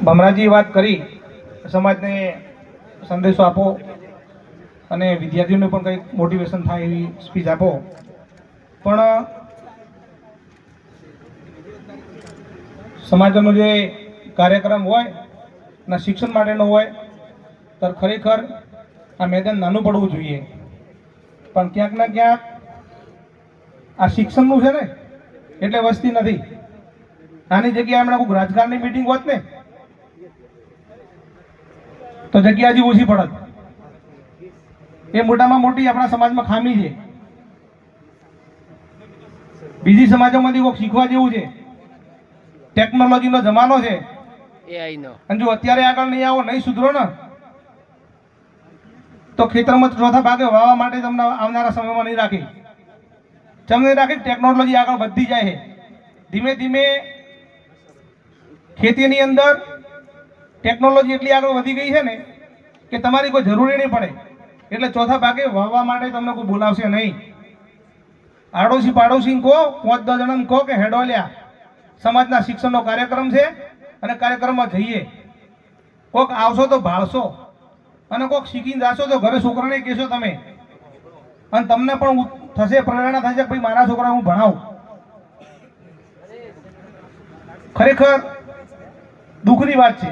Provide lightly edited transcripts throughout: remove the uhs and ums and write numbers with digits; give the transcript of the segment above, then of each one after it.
ભમરાજીએ વાત કરી સમાજને સંદેશો આપો અને વિદ્યાર્થીઓને પણ કંઈક મોટિવેશન થાય એવી સ્પીચ આપો, પણ સમાજનો જે કાર્યક્રમ હોય ના શિક્ષણ માટેનો હોય તો ખરેખર આ મેદાન નાનું પડવું જોઈએ, પણ ક્યાંક ને ક્યાંક આ શિક્ષણનું છે ને એટલે વસ્તી નથી. આની જગ્યાએ હમણાં કોઈ રાજકારણની મિટિંગ હોત ને તો જગ્યા હજી ઓછી પડત. એ મોટામાં મોટી આપણા સમાજમાં ખામી છે. બીજી સમાજોમાંથી કોઈક શીખવા જેવું છે. ટેકનોલોજીનો જમાનો છે, અને જો અત્યારે આગળ નહીં આવો, નહીં સુધરો ને તો ખેતરમાં ચોથા ભાગે વાવવા માટે તમને આવનારા સમયમાં નહીં રાખી. ચમ નહીં રાખી? ટેકનોલોજી આગળ વધતી જાય છે. ધીમે ધીમે ખેતીની અંદર ટેકનોલોજી એટલી આગળ વધી ગઈ છે ને કે તમારી કોઈ જરૂરી નહીં પડે, એટલે ચોથા ભાગે વાવવા માટે તમને કોઈ બોલાવશે નહીં. આડોશી પાડોશી કહો, 5-10 જણાને કહો કે હેડો લ્યા, સમાજના શિક્ષણનો કાર્યક્રમ છે અને કાર્યક્રમમાં જઈએ. કોક આવશો તો ભાળશો અને કોક શીખીને જાશો તો ઘરે છોકરાને કહેશો તમે, અને તમને પણ થશે, પ્રેરણા થશે કે ભાઈ મારા છોકરા હું ભણાવું. ખરેખર દુઃખની વાત છે.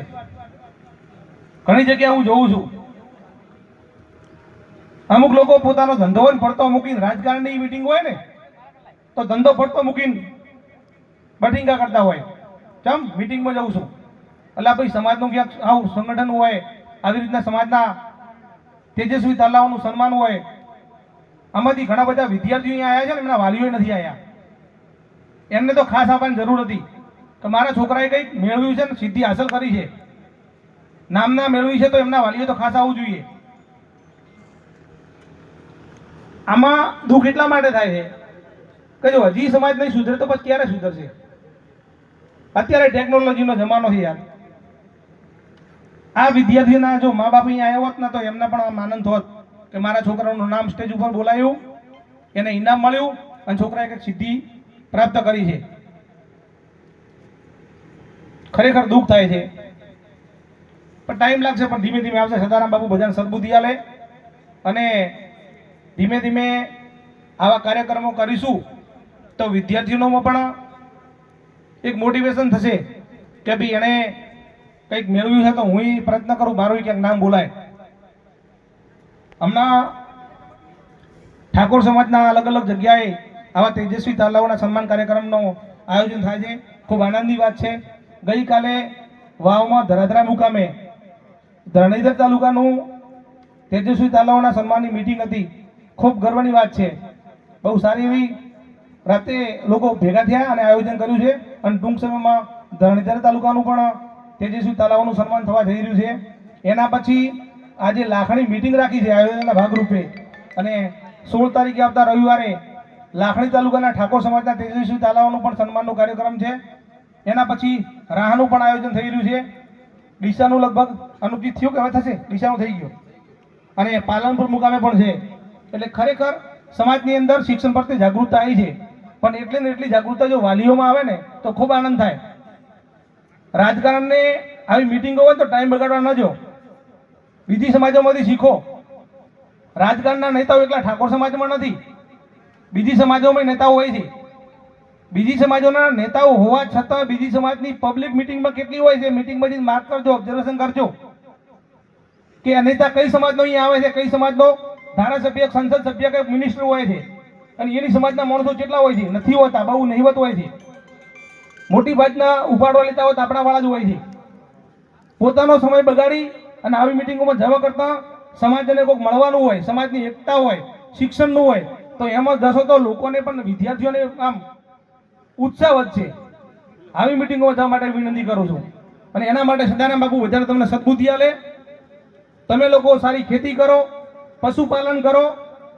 ઘણી જગ્યાએ હું જોઉં છું, અમુક લોકો પોતાનો ધંધો હોય પડતો મૂકીને, રાજકારણની મીટિંગ હોય ને તો ધંધો પડતો મૂકીને બટિંગા કરતા હોય. ચમ મીટિંગમાં જાઉં છું, એટલે ભાઈ સમાજનું ક્યાંક આવું સંગઠન હોય, આવી રીતના સમાજના તેજસ્વી તાલાઓનું સન્માન હોય. આમાંથી ઘણા બધા વિદ્યાર્થીઓ અહીંયા આવ્યા છે ને, એમના વાલીઓ નથી આવ્યા. એમને તો ખાસ આવવાની જરૂર હતી કે મારા છોકરાએ કંઈક મેળવ્યું છે ને, સિદ્ધિ હાંસલ કરી છે, નામના મેળવી છે, તો એમના વાલીઓ તો ખાસ આવવું જોઈએ. આમાં દુઃખ એટલા માટે થાય છે કે જો હજી સમાજ નહીં સુધરે તો પછી ક્યારે સુધરશે? અત્યારે ટેકનોલોજીનો જમાનો છે યાર. આ વિદ્યાર્થીના જો મા બાપ અહીંયા આવ્યા હોત ને તો એમને પણ આમ આનંદ હોત કે મારા છોકરાનું નામ સ્ટેજ ઉપર બોલાયું, એને ઇનામ મળ્યું અને છોકરાએ કંઈક સિદ્ધિ પ્રાપ્ત કરી છે. ખરેખર દુઃખ થાય છે, પણ ટાઈમ લાગશે, પણ ધીમે ધીમે આવશે. સદારામ બાપુ બધાને સદબુદ્ધિ આલે અને ધીમે ધીમે આવા કાર્યક્રમો કરીશું તો વિદ્યાર્થીઓમાં પણ એક મોટિવેશન થશે કે ભાઈ એણે કંઈક મેળવ્યું છે તો હું પ્રયત્ન કરું, મારું ક્યાંક નામ બોલાય. હમણાં ઠાકોર સમાજના અલગ અલગ જગ્યાએ આવા તેજસ્વી તાલાઓના સન્માન કાર્યક્રમનું આયોજન થાય છે. ખૂબ આનંદની વાત છે. ગઈકાલે વાવમાં ધરાધરા મુકામે ધરણીધર તાલુકાનું તેજસ્વી તાલાઓના સન્માનની મિટિંગ હતી. ખૂબ ગર્વની વાત છે. બહુ સારી એવી રાતે લોકો ભેગા થયા અને આયોજન કર્યું છે, અને ટૂંક સમયમાં ધરણીધર તાલુકાનું પણ તેજસ્વી તાલાઓનું સન્માન થવા જઈ રહ્યું છે. એના પછી આજે લાખણી મિટિંગ રાખી છે આયોજનના ભાગરૂપે, અને 16 તારીખે આવતા રવિવારે લાખણી તાલુકાના ઠાકોર સમાજના તેજસ્વી તાલાઓનું પણ સન્માનનો કાર્યક્રમ છે. એના પછી રાહનું પણ આયોજન થઈ રહ્યું છે. ડીસાનું લગભગ અનુચિત થયું કે હવે થશે, ડીસાનું થઈ ગયું, અને પાલનપુર મુકામે પણ છે. એટલે ખરેખર સમાજની અંદર શિક્ષણ પ્રત્યે જાગૃતતા આવી છે, પણ એટલી ને એટલી જાગૃતતા જો વાલીઓમાં આવે ને તો ખૂબ આનંદ થાય. રાજકારણને આવી મિટિંગો હોય તો ટાઈમ બગાડવા ન જો, બીજી સમાજોમાંથી શીખો. રાજકારણના નેતાઓ એકલા ઠાકોર સમાજમાં નથી, બીજી સમાજોમાં નેતાઓ હોય છે. બીજી સમાજોના નેતાઓ હોવા છતાં બીજી સમાજની પબ્લિક મિટિંગમાં કેટલી હોય છે, મિટિંગમાં જઈને માર્ક કરજો, ઓબ્ઝર્વેશન કરજો કે આ નેતા કઈ સમાજનો અહીંયા આવે છે, કઈ સમાજનો ધારાસભ્ય, સંસદ સભ્ય કે મિનિસ્ટર હોય છે, અને એની સમાજના માણસો કેટલા હોય છે? નથી હોતા, બહુ નહિવત હોય છે. મોટી ભાગના ઉપાડવા લેતા હોય તો આપણા વાળા જ હોય છે. પોતાનો સમય બગાડી અને આવી મિટિંગોમાં જવા કરતા સમાજને કોઈક મળવાનું હોય, સમાજની એકતા હોય, શિક્ષણનું હોય, તો એમાં જશો તો લોકોને પણ, વિદ્યાર્થીઓને આમ ઉત્સાહ વધશે. આવી મિટિંગોમાં જવા માટે વિનંતી કરું છું, અને એના માટે સદારામ બાપુ વધારે તમને સદબુદ્ધિ આલે. તમે લોકો સારી ખેતી કરો, પશુપાલન કરો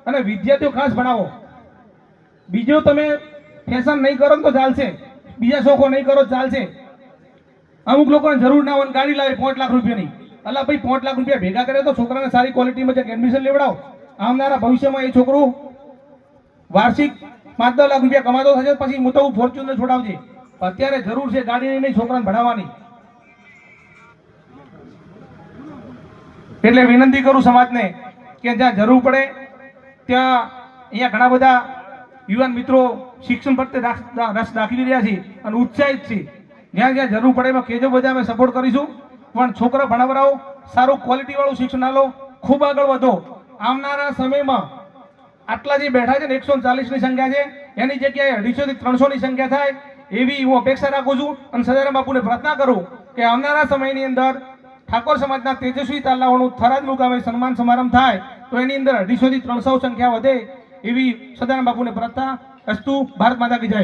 અને વિદ્યાર્થીઓ ખાસ ભણાવો. બીજો તમે ફેશન નહીં કરો તો ચાલશે, બીજા શોખો નહીં કરો ચાલશે. અમુક લોકોને જરૂર ના હોય ગાડી લાવે 5 લાખ રૂપિયાની, અલા ભાઈ 5 લાખ રૂપિયા ભેગા કરે તો છોકરાને સારી ક્વોલિટીમાં એડમિશન લેવડાવો. આવનારા ભવિષ્યમાં એ છોકરું વાર્ષિક 5-10 લાખ રૂપિયા કમાતો થશે, પછી મોટું ફોર્ચ્યુનર છોડાવજે. અત્યારે જરૂર છે ગાડીની નહીં, છોકરાને ભણાવવાની. એટલે વિનંતી કરું સમાજને કે જ્યાં જરૂર પડે ત્યાં અહીંયા ઘણા બધા યુવાન મિત્રો શિક્ષણ પ્રત્યે રસ દાખવી રહ્યા છે અને ઉત્સાહિત છે. જ્યાં જ્યાં જરૂર પડે એમાં કહેજો, બધા અમે સપોર્ટ કરીશું. પણ છોકરા ભણાવરાઓ સારું ક્વોલિટીવાળું શિક્ષણ આલો, ખૂબ આગળ વધો. આવનારા સમયમાં આટલા જે બેઠા છે ને 140ની સંખ્યા છે, એની જગ્યાએ 250 થી 300ની સંખ્યા થાય એવી હું અપેક્ષા રાખું છું અને સદારામ બાપુને પ્રાર્થના કરું કે આવનારા સમયની અંદર ઠાકોર સમાજના તેજસ્વી તાલાઓનું થરાદ મુકામે સન્માન સમારંભ થાય તો એની અંદર 250 થી 300 સંખ્યા વધે એવી સદારામ બાપુને પ્રાર્થના. અસ્તુ. ભારત માતા કી જય.